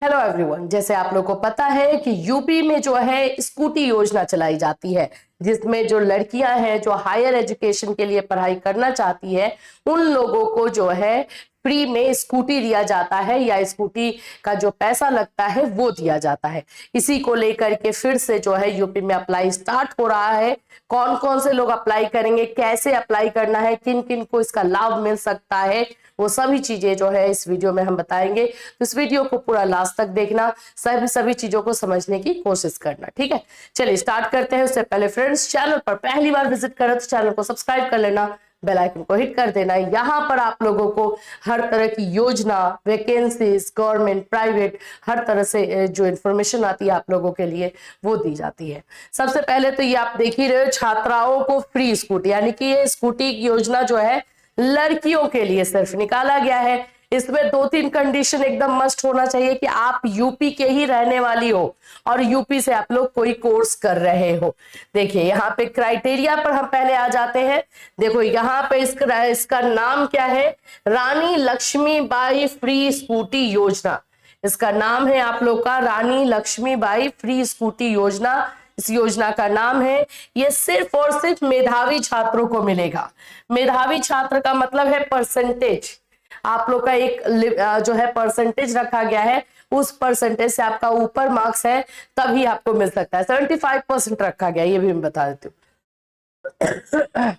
Hello everyone, जैसे आप लोगों को पता है कि यूपी में जो है स्कूटी योजना चलाई जाती है, जिसमें जो लड़कियां हैं जो हायर एजुकेशन के लिए पढ़ाई करना चाहती है उन लोगों को जो है फ्री में स्कूटी दिया जाता है या स्कूटी का जो पैसा लगता है वो दिया जाता है। इसी को लेकर के फिर से जो है यूपी में अप्लाई स्टार्ट हो रहा है। कौन कौन से लोग अप्लाई करेंगे, कैसे अप्लाई करना है, किन किन को इसका लाभ मिल सकता है, वो सभी चीजें जो है इस वीडियो में हम बताएंगे। तो इस वीडियो को पूरा लास्ट तक देखना, सभी चीजों को समझने की कोशिश करना। ठीक है, चलिए स्टार्ट करते हैं। उससे पहले फ्रेंड्स, चैनल पर पहली बार विजिट करें तो चैनल को सब्सक्राइब कर लेना, बेल आइकन को हिट कर देना। यहाँ पर आप लोगों को हर तरह की योजना, वैकेंसीज, गवर्नमेंट, प्राइवेट, हर तरह से जो इन्फॉर्मेशन आती है आप लोगों के लिए वो दी जाती है। सबसे पहले तो ये आप देख ही रहे हो, छात्राओं को फ्री स्कूटी, यानी कि ये स्कूटी की योजना जो है लड़कियों के लिए सिर्फ निकाला गया है। इसमें दो तीन कंडीशन एकदम मस्ट होना चाहिए कि आप यूपी के ही रहने वाली हो और यूपी से आप लोग कोई कोर्स कर रहे हो। देखिए यहाँ पे क्राइटेरिया पर हम पहले आ जाते हैं। देखो यहाँ पे इसका नाम क्या है, रानी लक्ष्मीबाई फ्री स्कूटी योजना। इसका नाम है आप लोग का रानी लक्ष्मीबाई फ्री स्कूटी योजना। इस योजना का नाम है, ये सिर्फ और सिर्फ मेधावी छात्रों को मिलेगा। मेधावी छात्र का मतलब है परसेंटेज। आप लोग का एक जो है परसेंटेज रखा गया है, उस परसेंटेज से आपका ऊपर मार्क्स है तभी आपको मिल सकता है। 75% रखा गया, ये भी मैं बता देती हूँ।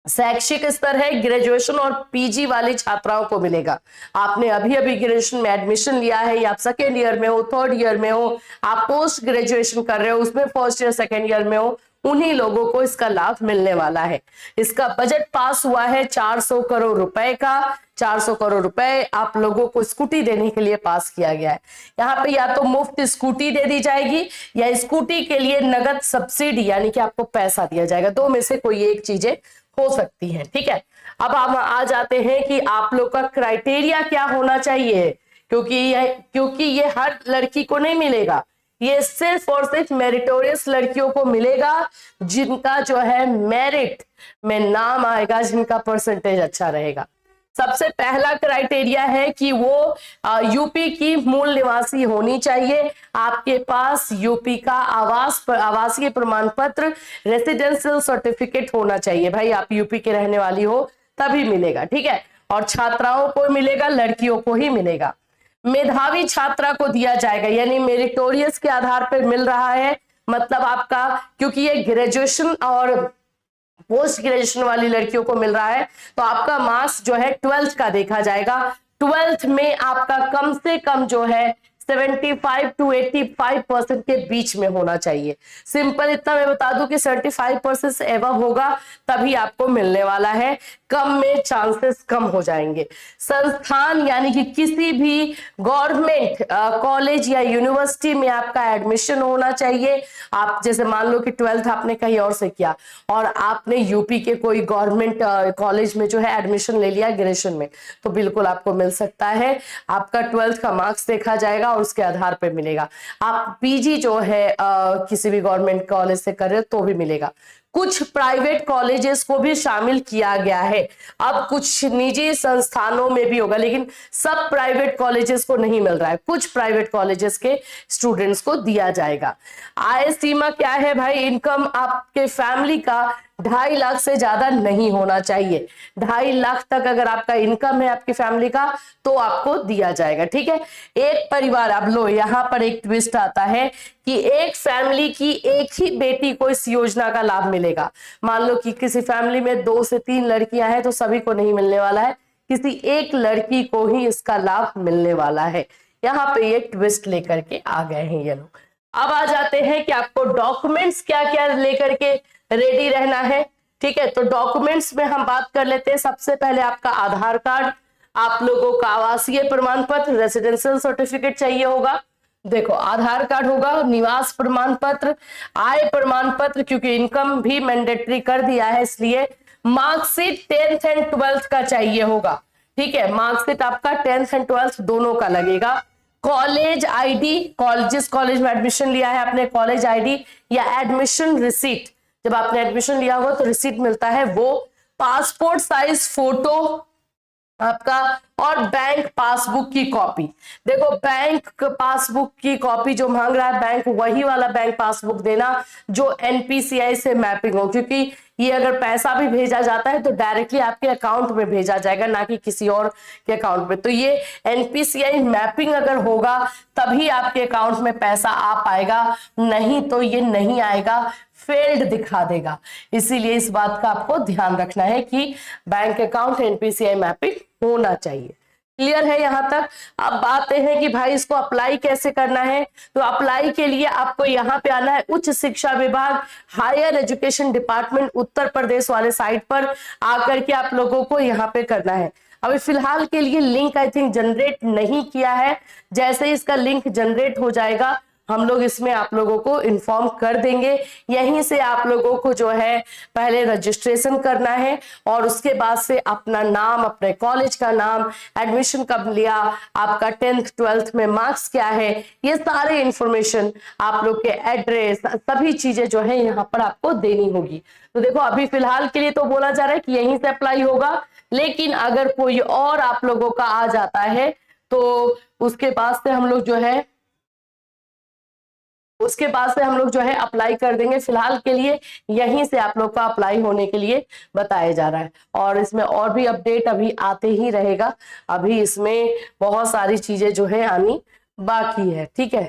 शैक्षिक स्तर है ग्रेजुएशन और पीजी वाली छात्राओं को मिलेगा। आपने अभी अभी ग्रेजुएशन में एडमिशन लिया है या आप सेकेंड ईयर में हो, थर्ड ईयर में हो, आप पोस्ट ग्रेजुएशन कर रहे हो, उसमें फर्स्ट ईयर सेकेंड ईयर में हो, उन्हीं लोगों को इसका लाभ मिलने वाला है। इसका बजट पास हुआ है 400 करोड़ रुपए का। 400 करोड़ रुपए आप लोगों को स्कूटी देने के लिए पास किया गया है। यहाँ पे या तो मुफ्त स्कूटी दे दी जाएगी या स्कूटी के लिए नगद सब्सिडी, यानी कि आपको पैसा दिया जाएगा। दो में से कोई एक चीजें हो सकती है। ठीक है, अब हम आ जाते हैं कि आप लोग का क्राइटेरिया क्या होना चाहिए, क्योंकि ये हर लड़की को नहीं मिलेगा। ये सिर्फ और सिर्फ मेरिटोरियस लड़कियों को मिलेगा, जिनका जो है मेरिट में नाम आएगा, जिनका परसेंटेज अच्छा रहेगा। सबसे पहला क्राइटेरिया है कि वो यूपी की मूल निवासी होनी चाहिए। आपके पास यूपी का आवासीय प्रमाण पत्र, रेसिडेंशियल सर्टिफिकेट होना चाहिए। भाई आप यूपी के रहने वाली हो तभी मिलेगा। ठीक है, और छात्राओं को मिलेगा, लड़कियों को ही मिलेगा। मेधावी छात्रा को दिया जाएगा, यानी मेरिटोरियस के आधार पर मिल रहा है। मतलब आपका, क्योंकि ये ग्रेजुएशन और पोस्ट ग्रेजुएशन वाली लड़कियों को मिल रहा है, तो आपका मार्क्स जो है 12th का देखा जाएगा। 12th में आपका कम से कम जो है 75 to 85% के बीच में होना चाहिए। सिंपल इतना मैं बता दूं कि 75% से एबव होगा तभी आपको मिलने वाला है, कम में चांसेस कम हो जाएंगे। संस्थान यानी कि किसी भी गवर्नमेंट कॉलेज या यूनिवर्सिटी में आपका एडमिशन होना चाहिए। आप जैसे मान लो कि 12th आपने कहीं और से किया और आपने यूपी के कोई गवर्नमेंट कॉलेज में जो है एडमिशन ले लिया ग्रेजुएशन में, तो बिल्कुल आपको मिल सकता है। आपका 12th का मार्क्स देखा जाएगा और उसके आधार पर मिलेगा। आप पीजी जो है किसी भी गवर्नमेंट कॉलेज से कर रहे हो तो भी मिलेगा। कुछ प्राइवेट कॉलेजेस को भी शामिल किया गया है। अब कुछ निजी संस्थानों में भी होगा, लेकिन सब प्राइवेट कॉलेजेस को नहीं मिल रहा है। कुछ प्राइवेट कॉलेजेस के स्टूडेंट्स को दिया जाएगा। आय सीमा क्या है भाई, इनकम आपके फैमिली का 2.5 लाख से ज्यादा नहीं होना चाहिए। 2.5 लाख तक अगर आपका इनकम है आपकी फैमिली का तो आपको दिया जाएगा। ठीक है, एक परिवार, अब लो यहाँ पर एक ट्विस्ट आता है कि एक फैमिली की एक ही बेटी को इस योजना का लाभ मिलेगा। मान लो कि किसी फैमिली में 2 से 3 लड़कियां हैं तो सभी को नहीं मिलने वाला है, किसी एक लड़की को ही इसका लाभ मिलने वाला है। यहाँ पे ये ट्विस्ट लेकर के आ गए हैं ये लोग। अब आ जाते हैं कि आपको डॉक्यूमेंट्स क्या क्या लेकर के रेडी रहना है। ठीक है, तो डॉक्यूमेंट्स में हम बात कर लेते हैं। सबसे पहले आपका आधार कार्ड, आप लोगों का आवासीय प्रमाण पत्र, रेसिडेंशियल सर्टिफिकेट चाहिए होगा। देखो आधार कार्ड होगा, निवास प्रमाण पत्र, आय प्रमाण पत्र, क्योंकि इनकम भी मैंडेटरी कर दिया है इसलिए मार्कशीट 10th एंड 12th का चाहिए होगा। ठीक है, मार्कशीट आपका 10th एंड 12th दोनों का लगेगा। कॉलेज आईडी, जिस कॉलेज में एडमिशन लिया है आपने, कॉलेज आईडी या एडमिशन रिसीट, जब आपने एडमिशन लिया हो तो रिसीट मिलता है वो। पासपोर्ट साइज फोटो आपका, और बैंक पासबुक की कॉपी। देखो बैंक पासबुक की कॉपी जो मांग रहा है बैंक, वही वाला बैंक पासबुक देना जो एनपीसीआई से मैपिंग हो, क्योंकि ये अगर पैसा भी भेजा जाता है तो डायरेक्टली आपके अकाउंट में भेजा जाएगा, ना कि किसी और के अकाउंट में। तो ये एनपीसीआई मैपिंग अगर होगा तभी आपके अकाउंट में पैसा आ पाएगा, नहीं तो ये नहीं आएगा, फेल्ड दिखा देगा। इसीलिए इस बात का आपको ध्यान रखना है कि बैंक अकाउंट एनपीसीआई मैपिंग होना चाहिए। क्लियर है यहां तक? अब बात है कि भाई इसको अप्लाई कैसे करना है। तो अप्लाई के लिए आपको यहां पे आना है उच्च शिक्षा विभाग higher education department Uttar Pradesh वाले साइट पर आकर के आप लोगों को यहां पे करना है। अभी फिलहाल के लिए लिंक आई थिंक जनरेट नहीं किया है, जैसे ही इसका लिंक जनरेट हो जाएगा हम लोग इसमें आप लोगों को इन्फॉर्म कर देंगे। यहीं से आप लोगों को जो है पहले रजिस्ट्रेशन करना है और उसके बाद से अपना नाम, अपने कॉलेज का नाम, एडमिशन कब लिया, आपका 10th 12th में मार्क्स क्या है, ये सारे इंफॉर्मेशन, आप लोग के एड्रेस, सभी चीजें जो है यहाँ पर आपको देनी होगी। तो देखो अभी फिलहाल के लिए तो बोला जा रहा है कि यहीं से अप्लाई होगा, लेकिन अगर कोई और आप लोगों का आ जाता है तो उसके बाद से हम लोग जो है अप्लाई कर देंगे। फिलहाल के लिए यहीं से आप लोग का अप्लाई होने के लिए बताया जा रहा है, और इसमें और भी अपडेट अभी आते ही रहेगा। अभी इसमें बहुत सारी चीजें जो है आनी बाकी है, ठीक है।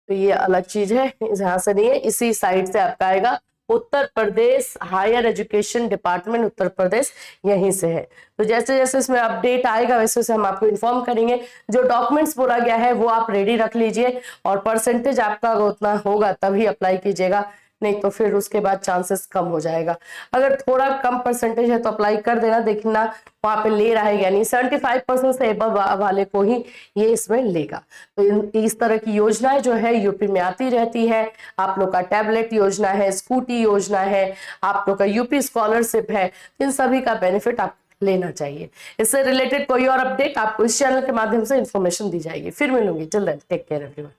तो ये अलग चीज है, यहां से नहीं है, इसी साइड से आपका आएगा Uttar Pradesh higher education department Uttar Pradesh, यहीं से है। तो जैसे जैसे इसमें अपडेट आएगा वैसे वैसे हम आपको इन्फॉर्म करेंगे। जो डॉक्यूमेंट्स बोला गया है वो आप रेडी रख लीजिए, और परसेंटेज आपका उतना होगा तभी अप्लाई कीजिएगा, नहीं तो फिर उसके बाद चांसेस कम हो जाएगा। अगर थोड़ा कम परसेंटेज है तो अप्लाई कर देना, देखना वहां पे ले रहा है यानी 75% से एबव वाले को ही ये इसमें लेगा। तो इस तरह की योजनाएं जो है यूपी में आती रहती है। आप लोग का टैबलेट योजना है, स्कूटी योजना है, आप लोग का यूपी स्कॉलरशिप है, इन सभी का बेनिफिट आप लेना चाहिए। इससे रिलेटेड कोई और अपडेट आपको इस चैनल के माध्यम से इंफॉर्मेशन दी जाएगी। फिर मिलूंगी, till then take care everyone.